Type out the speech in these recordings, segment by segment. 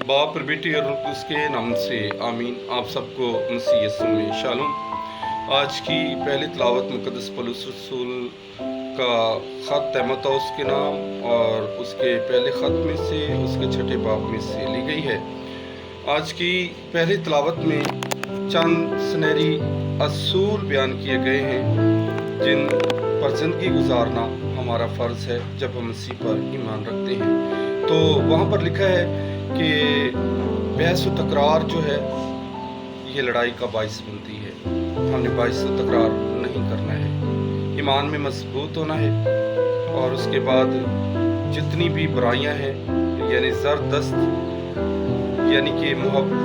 बाप और बेटी और उसके नाम से आमीन। आप सबको मसीह यीशु में शालोम। आज की पहली तिलावत मुक़द्दस पौलुस रसूल का ख़त तीमुथियुस के नाम और उसके पहले ख़त में से उसके छठे बाब में से ली गई है। आज की पहली तिलावत में चंद सुनहरी असूल बयान किए गए हैं जिन पर ज़िंदगी गुजारना हमारा फ़र्ज़ है जब हम मसीह पर ईमान रखते हैं। तो वहाँ पर लिखा है कि बहस व तकरार जो है ये लड़ाई का बाइस बनती है। हमने बहस व तकरार नहीं करना है, ईमान में मजबूत होना है और उसके बाद जितनी भी बुराइयां हैं यानी ज़बरदस्त यानी कि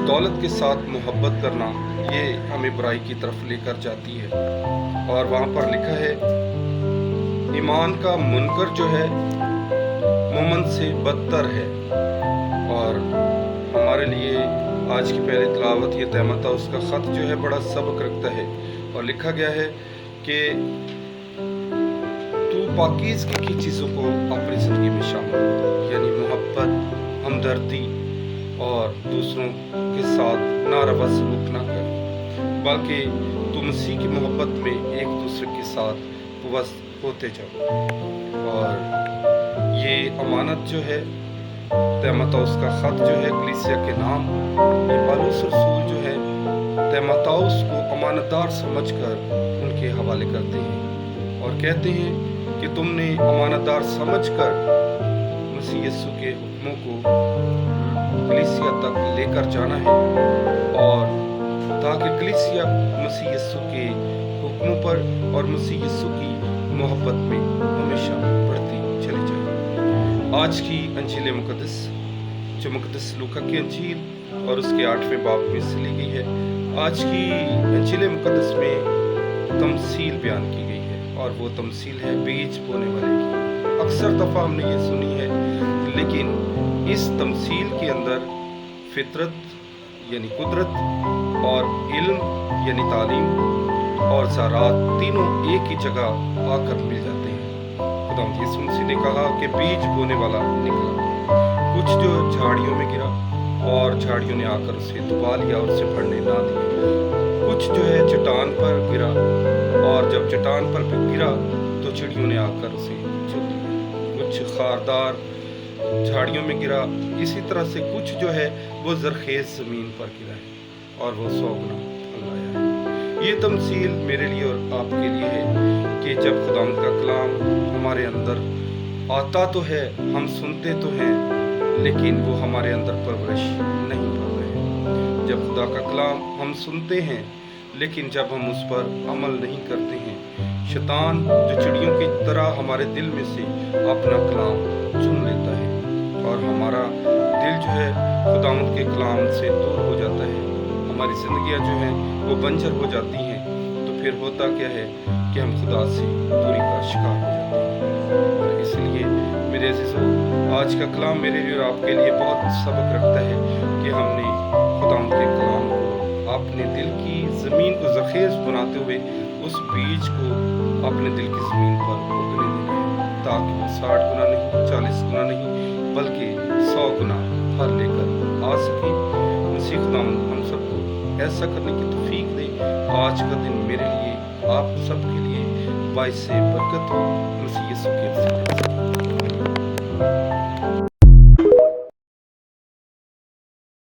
दौलत के साथ मोहब्बत करना ये हमें बुराई की तरफ लेकर जाती है। और वहाँ पर लिखा है ईमान का मुनकर जो है मोमन से बदतर है। और हमारे लिए आज की पहली तिलावत ये तीमुथियुस का ख़त जो है बड़ा सबक रखता है और लिखा गया है कि तू पाकीज़गी की चीज़ों को अपनी ज़िंदगी में शामिल कर, यानी मोहब्बत, हमदर्दी और दूसरों के साथ नारवा सलूक ना कर, बल्कि तू मसीह की मोहब्बत में एक दूसरे के साथ वस्त होते जाओ। और ये अमानत जो है तीमुथियुस का ख़त जो है कलीसिया के नाम, ये पौलुस रसूल जो है तीमुथियुस को अमानतदार समझकर उनके हवाले करते हैं और कहते हैं कि तुमने अमानतदार समझकर मसीह यीशु के हुक्मों को कलीसिया तक लेकर जाना है और ताकि कलीसिया मसीह यीशु के हुक्मों पर और मसीह यीशु की मोहब्बत में हमेशा बढ़ती चली जाए। आज की अंजील मुक़द्दस जो मुक़द्दस लूका की अंजील और उसके 8वें बाब में से ली गई है। आज की अंजील मुक़द्दस में तमसील बयान की गई है और वो तमसील है बीज बोने वाले की। अक्सर दफ़ा हमने ये सुनी है, लेकिन इस तमसील के अंदर फितरत यानी कुदरत और इल्म यानी तालीम और ज़रात तीनों एक ही जगह आकर मिल जाते हैं। खुदावंद यीशु मसीह ने कहा कि बीज बोने वाला निकला, कुछ जो झाड़ियों में गिरा और झाड़ियों ने आकर उसे दबा लिया और उसे फलने ना दिया। कुछ जो है चट्टान पर गिरा और जब चट्टान पर गिरा तो चिड़ियों ने आकर उसे चुग लिया। कुछ खारदार झाड़ियों में गिरा, इसी तरह से कुछ जो है वो ज़रखेज़ ज़मीन पर गिरा है और वो 100 गुना फल लाया है। ये तमसील मेरे लिए और आपके लिए है कि जब खुदावंद का कलाम हमारे अंदर आता तो है, हम सुनते तो हैं, लेकिन वो हमारे अंदर परवरिश नहीं पा रहे। जब खुदा का कलाम हम सुनते हैं लेकिन जब हम उस पर अमल नहीं करते हैं, शैतान जो चिड़ियों की तरह हमारे दिल में से अपना कलाम चुन लेता है और हमारा दिल जो है खुदावंद के कलाम से दूर हो जाता है। हमारी ज़िंदगियाँ जो हैं वो बंजर हो जाती हैं। तो फिर होता क्या है कि हम खुदा से दूरी का शिकार हो जाते हैं। और इसलिए मेरे अज़ीज़ों, आज का कलाम मेरे लिए और आपके लिए बहुत सबक रखता है कि हमने खुदावंद के कलाम को अपने दिल की ज़मीन को ज़रखेज़ बनाते हुए उस बीज को अपने दिल की ज़मीन पर उगने देना है, ताकि वो 60 गुना नहीं, 40 गुना नहीं, बल्कि 100 गुना फल लेकर आ सके। मसीह खुदावंद हम सबको ऐसा करने की तौफीक दे। आज का दिन मेरे लिए, आप सबके लिए बाइस से बरकत हो। मसीह यीशु के